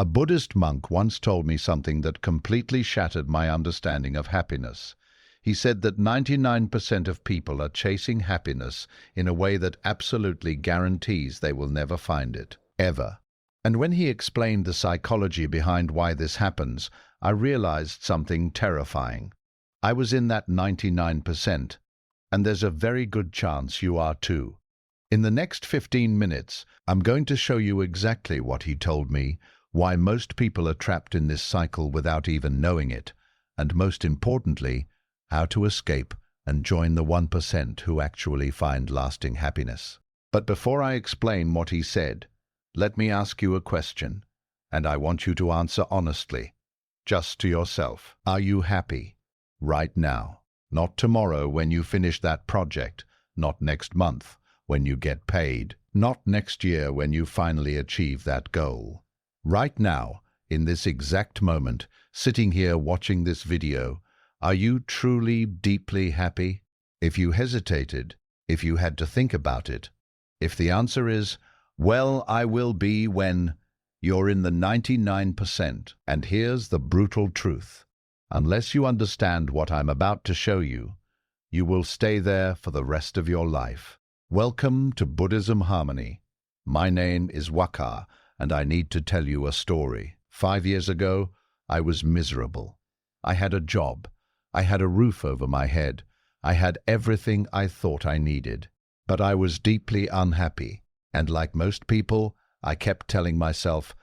A Buddhist monk once told me something that completely shattered my understanding of happiness. He said that 99% of people are chasing happiness in a way that absolutely guarantees they will never find it, ever. And when he explained the psychology behind why this happens, I realized something terrifying. I was in that 99%, and there's a very good chance you are too. In the next 15 minutes, I'm going to show you exactly what he told me, why most people are trapped in this cycle without even knowing it, and most importantly, how to escape and join the 1% who actually find lasting happiness. But before I explain what he said, let me ask you a question, and I want you to answer honestly, just to yourself. Are you happy right now? Not tomorrow when you finish that project, not next month when you get paid, not next year when you finally achieve that goal. Right now, in this exact moment, sitting here watching this video, are you truly deeply happy? If you hesitated, if you had to think about it, if the answer is, well, I will be when, you're in the 99%. And here's the brutal truth. Unless you understand what I'm about to show you, you will stay there for the rest of your life. Welcome to Buddhism Harmony. My name is Wakar, and I need to tell you a story. 5 years ago, I was miserable. I had a job. I had a roof over my head. I had everything I thought I needed. But I was deeply unhappy. And like most people, I kept telling myself,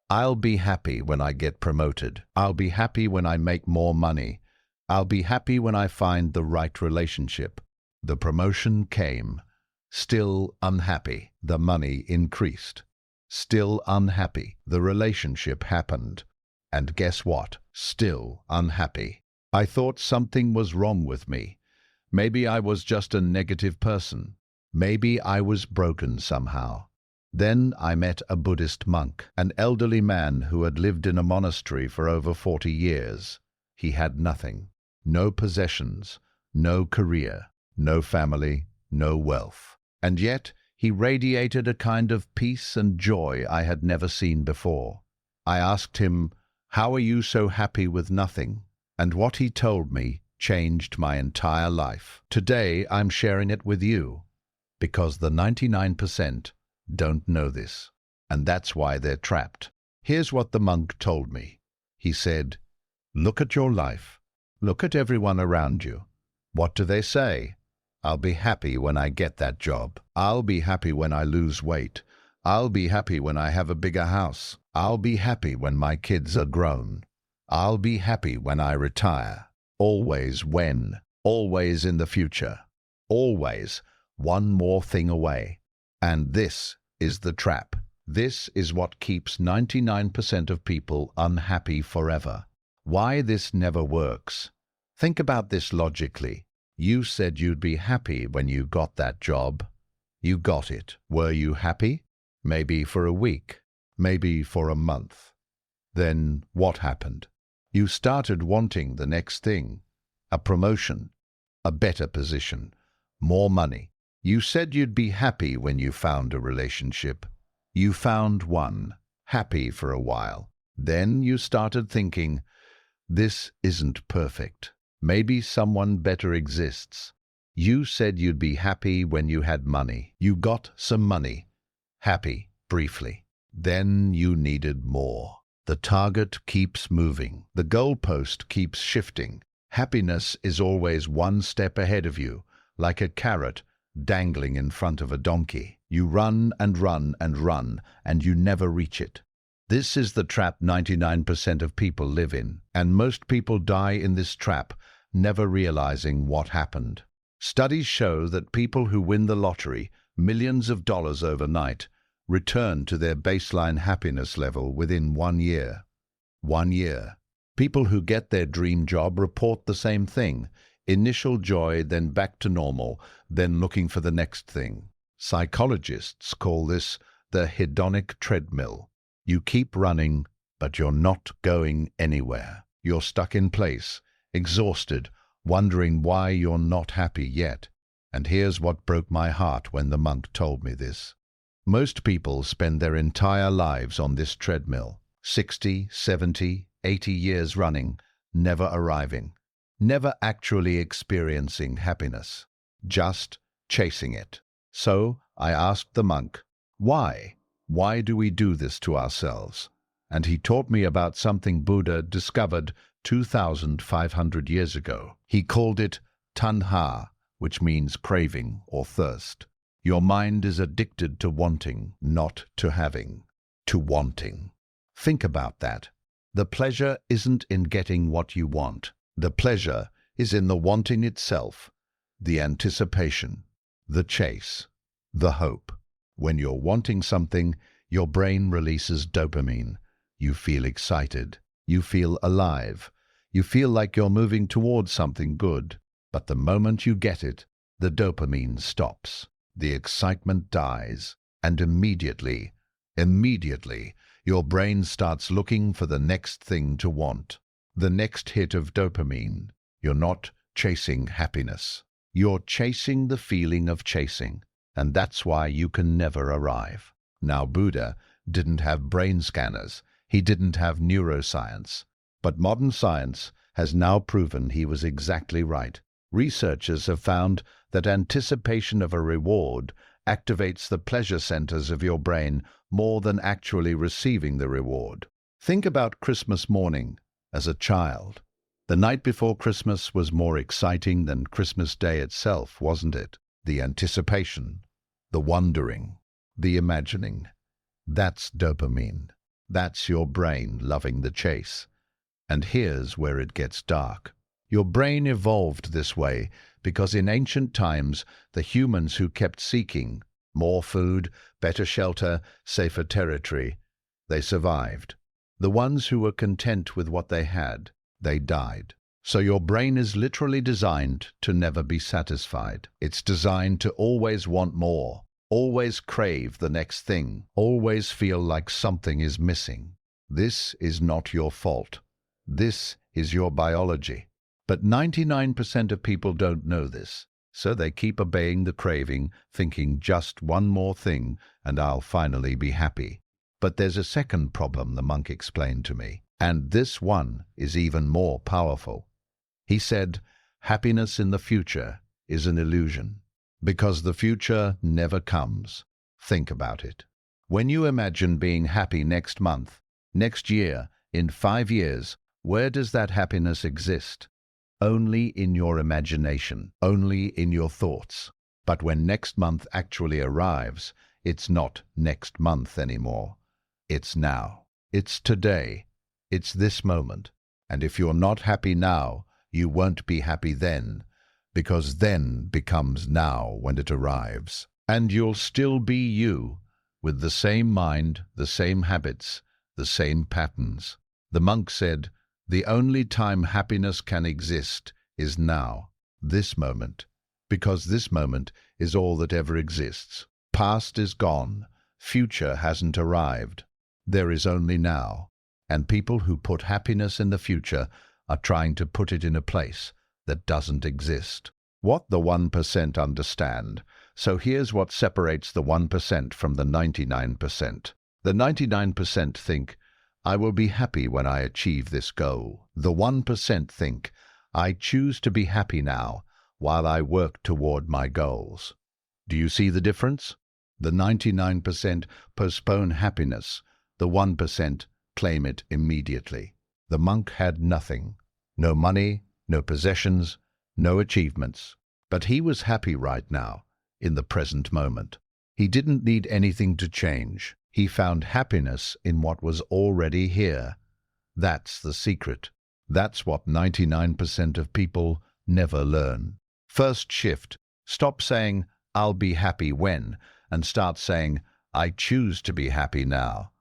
I'll be happy when I get promoted. I'll be happy when I make more money. I'll be happy when I find the right relationship. The promotion came. Still unhappy. The money increased. Still unhappy. The relationship happened. And guess what? Still unhappy. I thought something was wrong with me. Maybe I was just a negative person. Maybe I was broken somehow. Then I met a Buddhist monk, an elderly man who had lived in a monastery for over 40 years. He had nothing. No possessions, no career, no family, no wealth. And yet, he radiated a kind of peace and joy I had never seen before. I asked him, "How are you so happy with nothing?" And what he told me changed my entire life. Today, I'm sharing it with you, because the 99% don't know this, and that's why they're trapped. Here's what the monk told me. He said, "Look at your life. Look at everyone around you. What do they say? I'll be happy when I get that job. I'll be happy when I lose weight. I'll be happy when I have a bigger house. I'll be happy when my kids are grown. I'll be happy when I retire." Always when, always in the future, always one more thing away. And this is the trap. This is what keeps 99% of people unhappy forever. Why this never works. Think about this logically. You said you'd be happy when you got that job. You got it. Were you happy? Maybe for a week. Maybe for a month. Then what happened? You started wanting the next thing. A promotion. A better position. More money. You said you'd be happy when you found a relationship. You found one. Happy for a while. Then you started thinking, this isn't perfect. Maybe someone better exists. You said you'd be happy when you had money. You got some money. Happy, briefly. Then you needed more. The target keeps moving. The goalpost keeps shifting. Happiness is always one step ahead of you, like a carrot dangling in front of a donkey. You run and run and run, and you never reach it. This is the trap 99% of people live in, and most people die in this trap, never realizing what happened. Studies show that people who win the lottery, millions of dollars overnight, return to their baseline happiness level within 1 year. 1 year. People who get their dream job report the same thing. Initial joy, then back to normal, then looking for the next thing. Psychologists call this the hedonic treadmill. You keep running, but you're not going anywhere. You're stuck in place, exhausted, wondering why you're not happy yet. And here's what broke my heart when the monk told me this. Most people spend their entire lives on this treadmill. 60, 70, 80 years running, never arriving, never actually experiencing happiness, just chasing it. So I asked the monk, why? Why do we do this to ourselves? And he taught me about something Buddha discovered 2,500 years ago. He called it tanha, which means craving or thirst. Your mind is addicted to wanting, not to having, to wanting. Think about that. The pleasure isn't in getting what you want. The pleasure is in the wanting itself, the anticipation, the chase, the hope. When you're wanting something, your brain releases dopamine. You feel excited. You feel alive. You feel like you're moving towards something good. But the moment you get it, the dopamine stops. The excitement dies. And immediately, your brain starts looking for the next thing to want. The next hit of dopamine. You're not chasing happiness. You're chasing the feeling of chasing. And that's why you can never arrive. Now, Buddha didn't have brain scanners. He didn't have neuroscience. But modern science has now proven he was exactly right. Researchers have found that anticipation of a reward activates the pleasure centers of your brain more than actually receiving the reward. Think about Christmas morning as a child. The night before Christmas was more exciting than Christmas Day itself, wasn't it? The anticipation, the wondering, the imagining. That's dopamine. That's your brain loving the chase. And here's where it gets dark. Your brain evolved this way because in ancient times, the humans who kept seeking more food, better shelter, safer territory, they survived. The ones who were content with what they had, they died. So your brain is literally designed to never be satisfied. It's designed to always want more, always crave the next thing, always feel like something is missing. This is not your fault. This is your biology. But 99% of people don't know this, so they keep obeying the craving, thinking just one more thing and I'll finally be happy. But there's a second problem, the monk explained to me, and this one is even more powerful. He said, happiness in the future is an illusion, because the future never comes. Think about it. When you imagine being happy next month, next year, in 5 years, where does that happiness exist? Only in your imagination, only in your thoughts. But when next month actually arrives, it's not next month anymore. It's now. It's today. It's this moment. And if you're not happy now, you won't be happy then, because then becomes now when it arrives. And you'll still be you, with the same mind, the same habits, the same patterns. The monk said, the only time happiness can exist is now, this moment, because this moment is all that ever exists. Past is gone, future hasn't arrived. There is only now, and people who put happiness in the future are trying to put it in a place that doesn't exist. What the 1% understand. So here's what separates the 1% from the 99%. The 99% think, I will be happy when I achieve this goal. The 1% think, I choose to be happy now while I work toward my goals. Do you see the difference? The 99% postpone happiness. The 1% claim it immediately. The monk had nothing. No money, no possessions, no achievements. But he was happy right now, in the present moment. He didn't need anything to change. He found happiness in what was already here. That's the secret. That's what 99% of people never learn. First shift. Stop saying, I'll be happy when, and start saying, I choose to be happy now.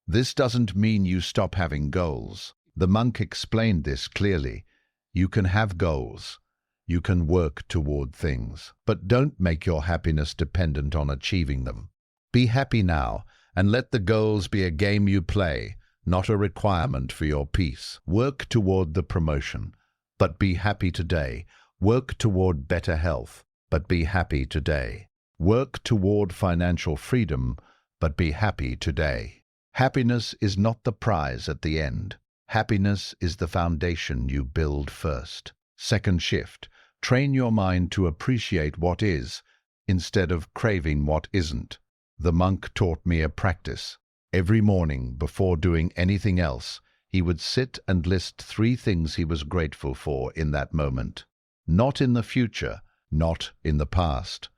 This doesn't mean you stop having goals. The monk explained this clearly. You can have goals. You can work toward things. But don't make your happiness dependent on achieving them. Be happy now, and let the goals be a game you play, not a requirement for your peace. Work toward the promotion, but be happy today. Work toward better health, but be happy today. Work toward financial freedom, but be happy today. Happiness is not the prize at the end. Happiness is the foundation you build first. Second shift. Train your mind to appreciate what is, instead of craving what isn't. The monk taught me a practice. Every morning, before doing anything else, he would sit and list 3 things he was grateful for in that moment. Not in the future, not in the past.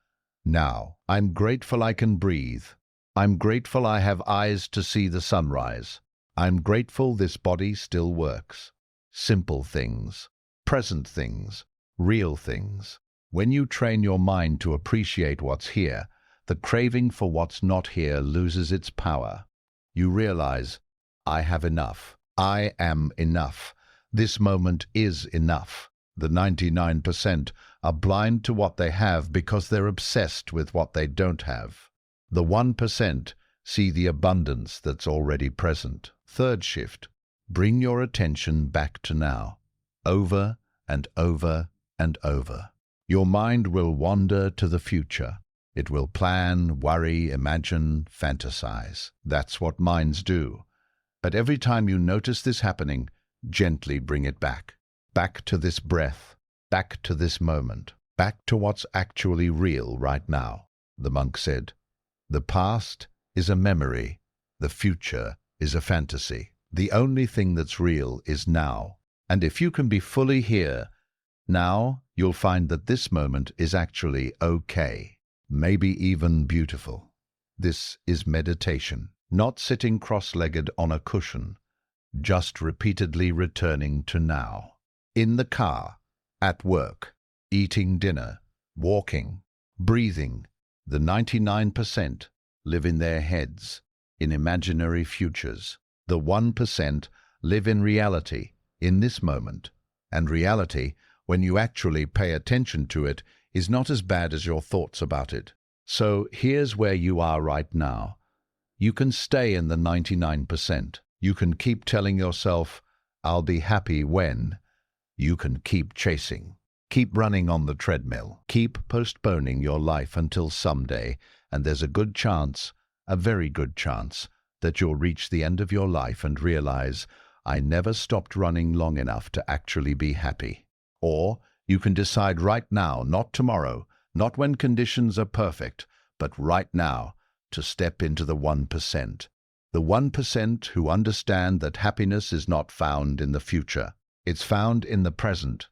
Now, I'm grateful I can breathe. I'm grateful I have eyes to see the sunrise. I'm grateful this body still works. Simple things, present things, real things. When you train your mind to appreciate what's here, the craving for what's not here loses its power. You realize, I have enough. I am enough. This moment is enough. The 99% are blind to what they have because they're obsessed with what they don't have. The 1% see the abundance that's already present. Third shift. Bring your attention back to now. Over and over and over. Your mind will wander to the future. It will plan, worry, imagine, fantasize. That's what minds do. But every time you notice this happening, gently bring it back. Back to this breath. Back to this moment. Back to what's actually real right now. The monk said, the past is a memory. The future is a fantasy. The only thing that's real is now. And if you can be fully here, now, you'll find that this moment is actually okay. Maybe even beautiful. This is meditation. Not sitting cross-legged on a cushion, just repeatedly returning to now. In the car, at work, eating dinner, walking, breathing, the 99% live in their heads, in imaginary futures. The 1% live in reality, in this moment. And reality, when you actually pay attention to it, is not as bad as your thoughts about it. So here's where you are right now. You can stay in the 99%. You can keep telling yourself, I'll be happy when. You can keep chasing. Keep running on the treadmill. Keep postponing your life until someday, and there's a good chance, a very good chance, that you'll reach the end of your life and realize, I never stopped running long enough to actually be happy. Or you can decide right now, not tomorrow, not when conditions are perfect, but right now, to step into the 1%. The 1% who understand that happiness is not found in the future. It's found in the present.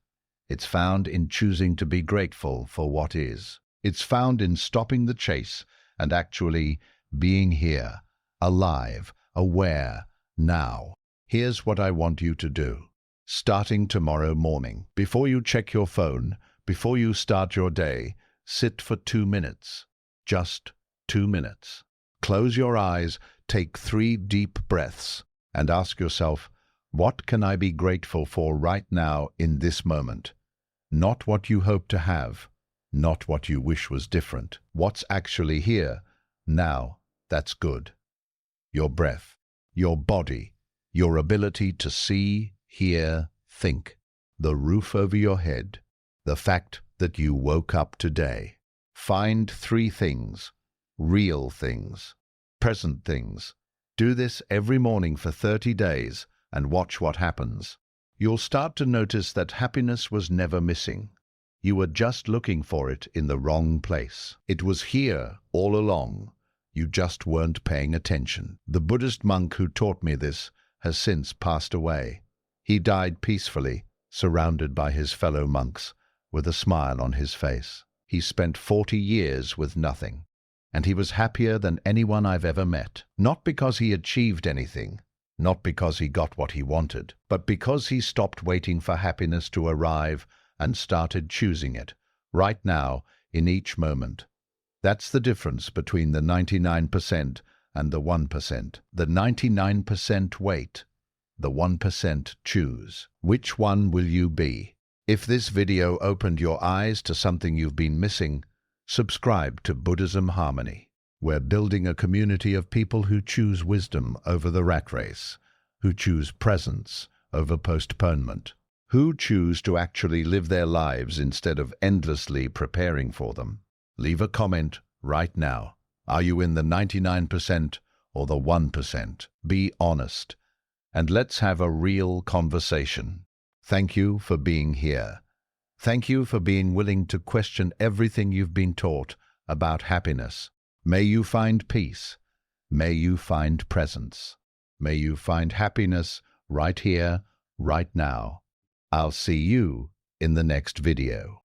It's found in choosing to be grateful for what is. It's found in stopping the chase and actually being here, alive, aware, now. Here's what I want you to do. Starting tomorrow morning, before you check your phone, before you start your day, sit for 2 minutes. Just 2 minutes. Close your eyes, take 3 deep breaths, and ask yourself, what can I be grateful for right now in this moment? Not what you hope to have, not what you wish was different. What's actually here, now, that's good. Your breath, your body, your ability to see, hear, think, the roof over your head, the fact that you woke up today. Find 3 things, real things, present things. Do this every morning for 30 days and watch what happens. You'll start to notice that happiness was never missing. You were just looking for it in the wrong place. It was here all along. You just weren't paying attention. The Buddhist monk who taught me this has since passed away. He died peacefully, surrounded by his fellow monks, with a smile on his face. He spent 40 years with nothing, and he was happier than anyone I've ever met. Not because he achieved anything, not because he got what he wanted, but because he stopped waiting for happiness to arrive and started choosing it, right now, in each moment. That's the difference between the 99% and the 1%. The 99% wait. The 1% choose. Which one will you be? If this video opened your eyes to something you've been missing, subscribe to Buddhism Harmony. We're building a community of people who choose wisdom over the rat race, who choose presence over postponement, who choose to actually live their lives instead of endlessly preparing for them. Leave a comment right now. Are you in the 99% or the 1%. Be honest, and let's have a real conversation. Thank you for being here. Thank you for being willing to question everything you've been taught about happiness. May you find peace. May you find presence. May you find happiness right here, right now. I'll see you in the next video.